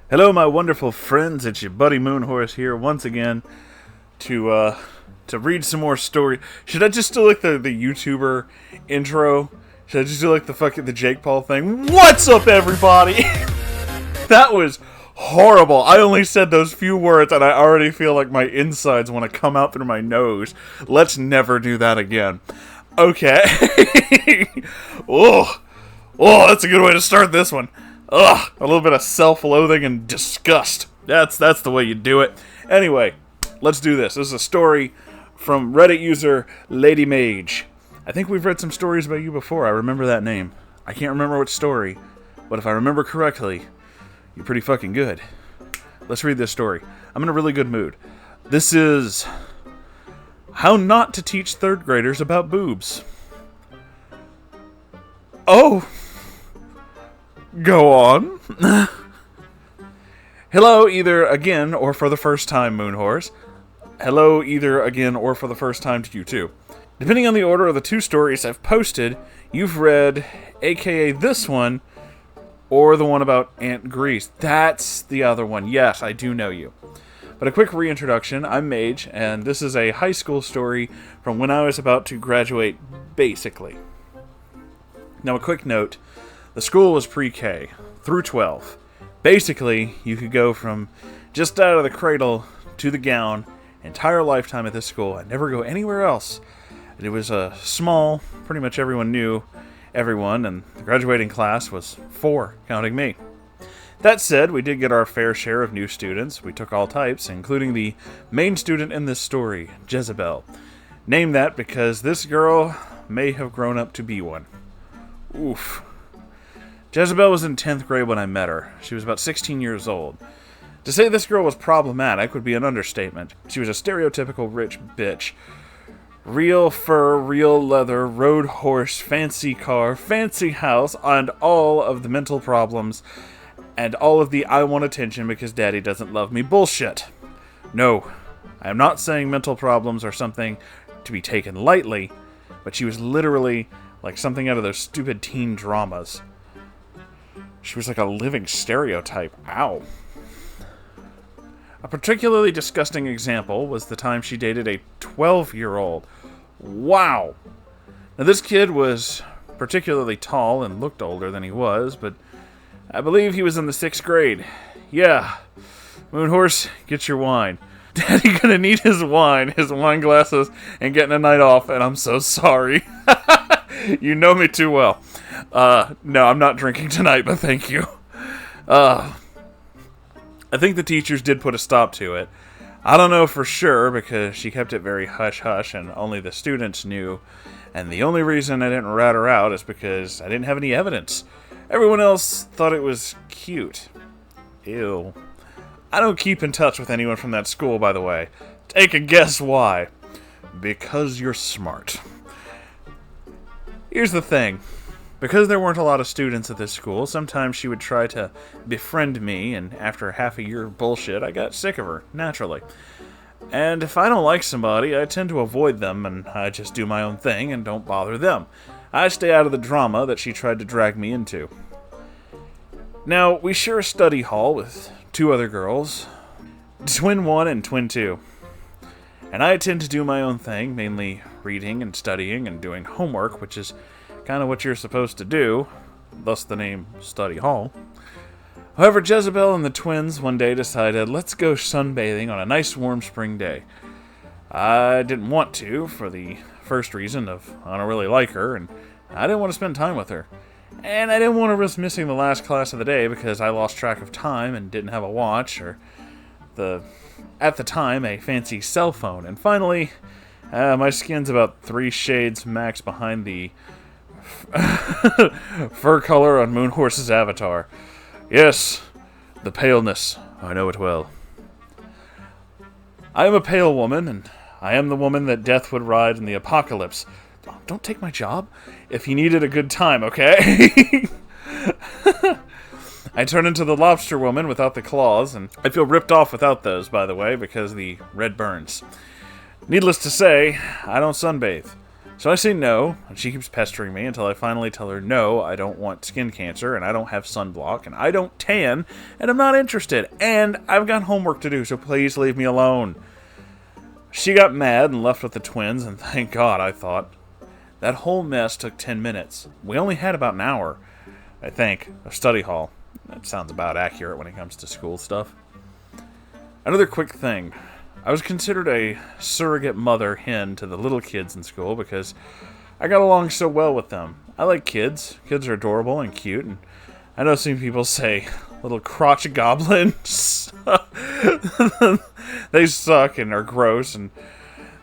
Hello, my wonderful friends. It's your buddy Moonhorse here once again to read some more story. Should I just do like the YouTuber intro? Should I just do like the Jake Paul thing? What's up, everybody? That was horrible. I only said those few words and I already feel like my insides want to come out through my nose. Let's never do that again. Okay. Oh, that's a good way to start this one. Ugh, a little bit of self-loathing and disgust. That's the way you do it. Anyway, let's do this. This is a story from Reddit user Lady Mage. I think we've read some stories about you before. I remember that name. I can't remember which story, but if I remember correctly, you're pretty fucking good. Let's read this story. I'm in a really good mood. This is How Not to Teach Third Graders About Boobs. Oh! Go on. Hello, either again or for the first time, Moonhorse. Hello, either again or for the first time to you, too. Depending on the order of the two stories I've posted, you've read aka this one, or the one about Aunt Grease. That's the other one. Yes, I do know you. But a quick reintroduction. I'm Mage, and this is a high school story from when I was about to graduate, basically. Now, a quick note. The school was pre-K through 12. Basically, you could go from just out of the cradle to the gown, entire lifetime at this school, and never go anywhere else. It was a small, pretty much everyone knew everyone, and the graduating class was 4, counting me. That said, we did get our fair share of new students. We took all types, including the main student in this story, Jezebel. Named that because this girl may have grown up to be one. Oof. Jezebel was in 10th grade when I met her. She was about 16 years old. To say this girl was problematic would be an understatement. She was a stereotypical rich bitch. Real fur, real leather, road horse, fancy car, fancy house, and all of the mental problems, and all of the I want attention because daddy doesn't love me bullshit. No, I am not saying mental problems are something to be taken lightly, but she was literally like something out of those stupid teen dramas. She was like a living stereotype. Ow. A particularly disgusting example was the time she dated a 12-year-old. Wow. Now, this kid was particularly tall and looked older than he was, but I believe he was in the 6th grade. Yeah. Moonhorse, get your wine. Daddy gonna need his wine glasses, and getting a night off, and I'm so sorry. You know me too well. No, I'm not drinking tonight, but thank you. I think the teachers did put a stop to it. I don't know for sure, because she kept it very hush-hush, and only the students knew. And the only reason I didn't rat her out is because I didn't have any evidence. Everyone else thought it was cute. Ew. I don't keep in touch with anyone from that school, by the way. Take a guess why. Because you're smart. Here's the thing. Because there weren't a lot of students at this school, sometimes she would try to befriend me, and after half a year of bullshit, I got sick of her, naturally. And if I don't like somebody, I tend to avoid them, and I just do my own thing and don't bother them. I stay out of the drama that she tried to drag me into. Now, we share a study hall with 2 other girls, Twin 1 and Twin 2. And I tend to do my own thing, mainly reading and studying and doing homework, which is kind of what you're supposed to do, thus the name study hall. However, Jezebel and the twins one day decided, let's go sunbathing on a nice warm spring day. I didn't want to, for the first reason of I don't really like her, and I didn't want to spend time with her. And I didn't want to risk missing the last class of the day because I lost track of time and didn't have a watch, or at the time, a fancy cell phone. And finally, my skin's about 3 shades max behind the fur color on Moonhorse's avatar. Yes, the paleness. I know it well. I am a pale woman, and I am the woman that death would ride in the apocalypse. Don't take my job if he needed a good time, okay? I turn into the lobster woman without the claws, and I feel ripped off without those, by the way, because the red burns. Needless to say, I don't sunbathe. So I say no, and she keeps pestering me until I finally tell her no, I don't want skin cancer, and I don't have sunblock, and I don't tan, and I'm not interested, and I've got homework to do, so please leave me alone. She got mad and left with the twins, and thank God, I thought. That whole mess took 10 minutes. We only had about an hour, I think, of study hall. That sounds about accurate when it comes to school stuff. Another quick thing. I was considered a surrogate mother hen to the little kids in school because I got along so well with them. I like kids. Kids are adorable and cute, and I know some people say little crotch goblins. They suck and are gross, and,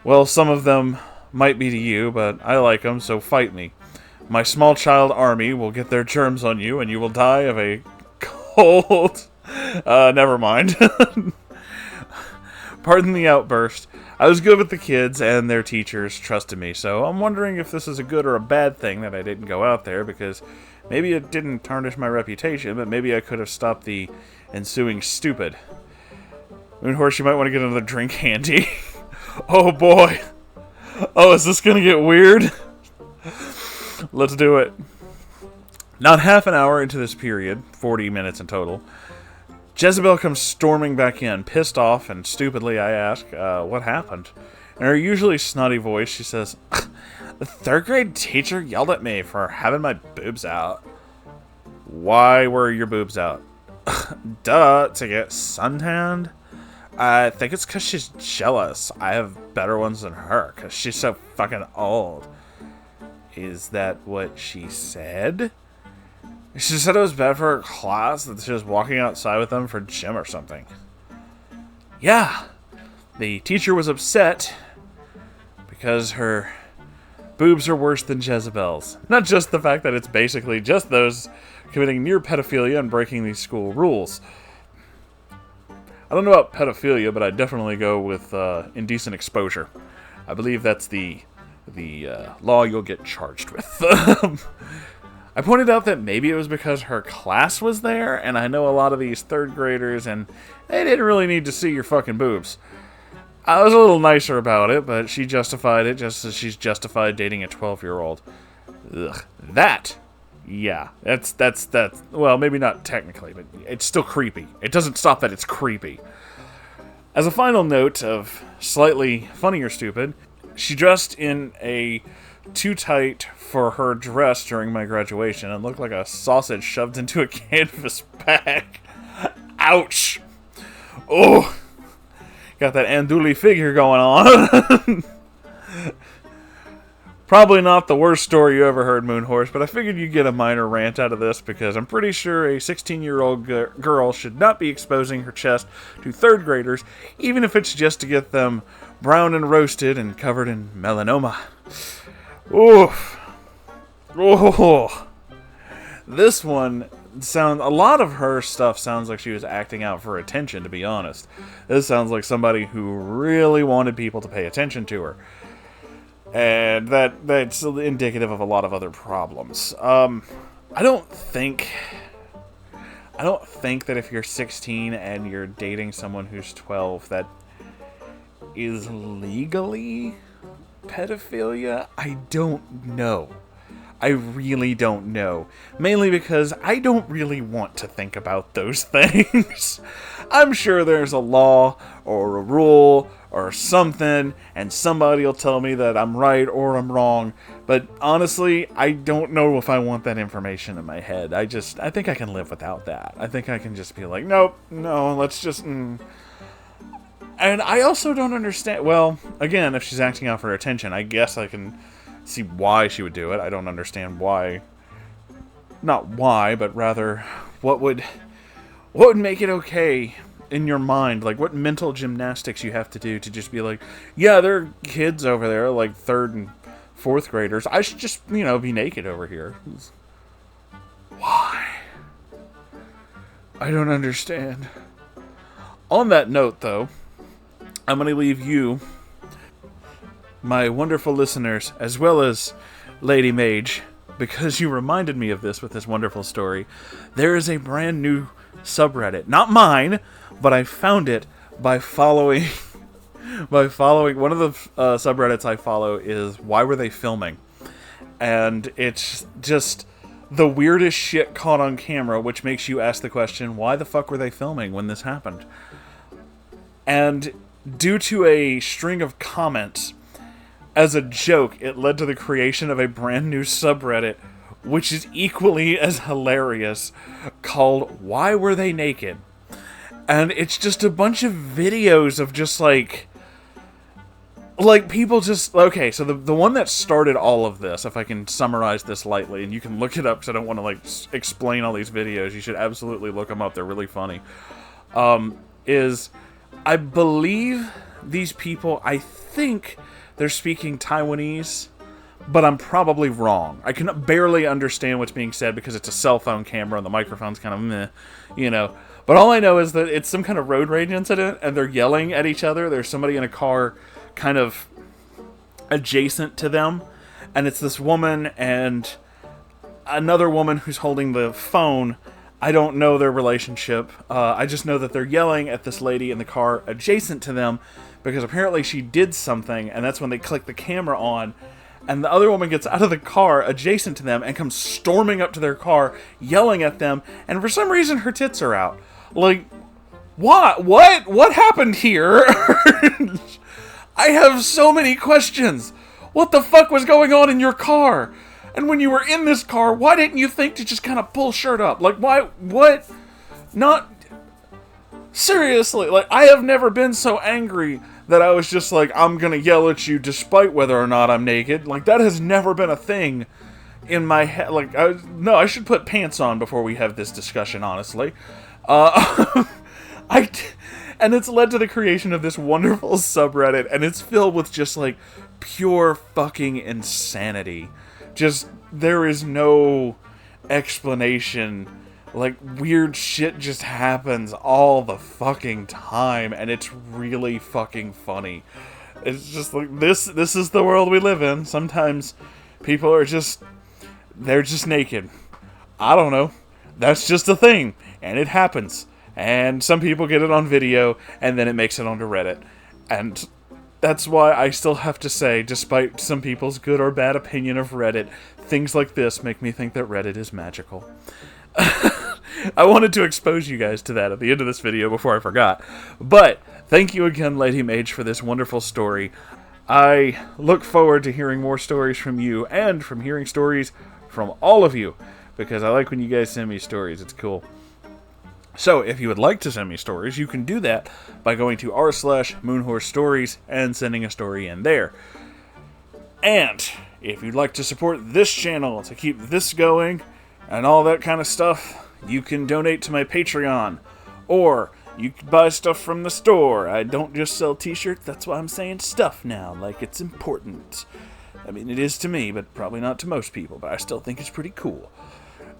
well, some of them might be to you, but I like them, so fight me. My small child army will get their germs on you, and you will die of a cold... never mind. Pardon the outburst. I was good with the kids, and their teachers trusted me, so I'm wondering if this is a good or a bad thing that I didn't go out there, because maybe it didn't tarnish my reputation, but maybe I could have stopped the ensuing stupid. Moonhorse, you might want to get another drink handy. Oh boy. Oh, is this going to get weird? Let's do it. Not half an hour into this period, 40 minutes in total, Jezebel comes storming back in, pissed off, and stupidly I ask, what happened? In her usually snotty voice, she says, the third grade teacher yelled at me for having my boobs out. Why were your boobs out? Duh, to get suntanned? I think it's because she's jealous. I have better ones than her, because she's so fucking old. Is that what she said? She said it was bad for her class, that she was walking outside with them for gym or something. Yeah, the teacher was upset because her boobs are worse than Jezebel's. Not just the fact that it's basically just those committing near pedophilia and breaking these school rules. I don't know about pedophilia, but I definitely go with indecent exposure. I believe that's the law you'll get charged with. I pointed out that maybe it was because her class was there, and I know a lot of these third graders, and they didn't really need to see your fucking boobs. I was a little nicer about it, but she justified it just as she's justified dating a 12-year-old. Ugh. That, yeah, that's, well, maybe not technically, but it's still creepy. It doesn't stop that it's creepy. As a final note of slightly funny or stupid, she dressed in a too tight for her dress during my graduation and looked like a sausage shoved into a canvas bag. Ouch! Oh! Got that andouille figure going on. Probably not the worst story you ever heard, Moonhorse, but I figured you'd get a minor rant out of this because I'm pretty sure a 16-year-old girl should not be exposing her chest to third graders, even if it's just to get them brown and roasted and covered in melanoma. Oof. Oh. This one a lot of her stuff sounds like she was acting out for attention, to be honest. This sounds like somebody who really wanted people to pay attention to her. And that's indicative of a lot of other problems. I don't think that if you're 16 and you're dating someone who's 12 that is legally pedophilia. I don't know. I really don't know. Mainly because I don't really want to think about those things. I'm sure there's a law or a rule or something, and somebody will tell me that I'm right or I'm wrong. But honestly, I don't know if I want that information in my head. I think I can live without that. I think I can just be like, nope, no, let's just... And I also don't understand... Well, again, if she's acting out for attention, I guess I can see why she would do it. I don't understand why. Not why, but rather, what would make it okay in your mind? Like, what mental gymnastics you have to do to just be like, yeah, there are kids over there, like 3rd and 4th graders. I should just, be naked over here. Why? I don't understand. On that note, though, I'm going to leave you, my wonderful listeners, as well as Lady Mage, because you reminded me of this with this wonderful story. There is a brand new subreddit. Not mine, but I found it by following by following one of the subreddits I follow is Why Were They Filming? And it's just the weirdest shit caught on camera, which makes you ask the question, why the fuck were they filming when this happened? And due to a string of comments, as a joke, it led to the creation of a brand new subreddit, which is equally as hilarious, called Why Were They Naked? And it's just a bunch of videos of just like people just... Okay, so the one that started all of this, if I can summarize this lightly, and you can look it up because I don't want to like explain all these videos, you should absolutely look them up, they're really funny, is... I believe these people, I think they're speaking Taiwanese, but I'm probably wrong. I can barely understand what's being said because it's a cell phone camera and the microphone's kind of meh, you know. But all I know is that it's some kind of road rage incident and they're yelling at each other. There's somebody in a car kind of adjacent to them, and it's this woman and another woman who's holding the phone. I don't know their relationship. I just know that they're yelling at this lady in the car adjacent to them because apparently she did something, and that's when they click the camera on, and the other woman gets out of the car adjacent to them and comes storming up to their car, yelling at them, and for some reason her tits are out. Like, what? What happened here? I have so many questions. What the fuck was going on in your car? And when you were in this car, why didn't you think to just kind of pull shirt up? Like, why? What? Not... Seriously, like, I have never been so angry that I was just like, I'm gonna yell at you despite whether or not I'm naked. Like, that has never been a thing in my head. Like, no, I should put pants on before we have this discussion, honestly. And it's led to the creation of this wonderful subreddit, and it's filled with just, like, pure fucking insanity. Just, there is no explanation. Like, weird shit just happens all the fucking time, and it's really fucking funny. It's just like, this is the world we live in. Sometimes people are just, they're just naked. I don't know. That's just a thing, and it happens. And some people get it on video, and then it makes it onto Reddit. And that's why I still have to say, despite some people's good or bad opinion of Reddit, things like this make me think that Reddit is magical. I wanted to expose you guys to that at the end of this video before I forgot. But, thank you again, Lady Mage, for this wonderful story. I look forward to hearing more stories from you, and from hearing stories from all of you, because I like when you guys send me stories, it's cool. So, if you would like to send me stories, you can do that by going to r/Moonhorse Stories and sending a story in there. And, if you'd like to support this channel to keep this going, and all that kind of stuff, you can donate to my Patreon. Or, you can buy stuff from the store. I don't just sell t-shirts, that's why I'm saying stuff now, like it's important. I mean, it is to me, but probably not to most people, but I still think it's pretty cool.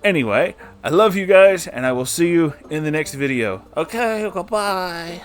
Anyway, I love you guys, and I will see you in the next video. Okay, goodbye.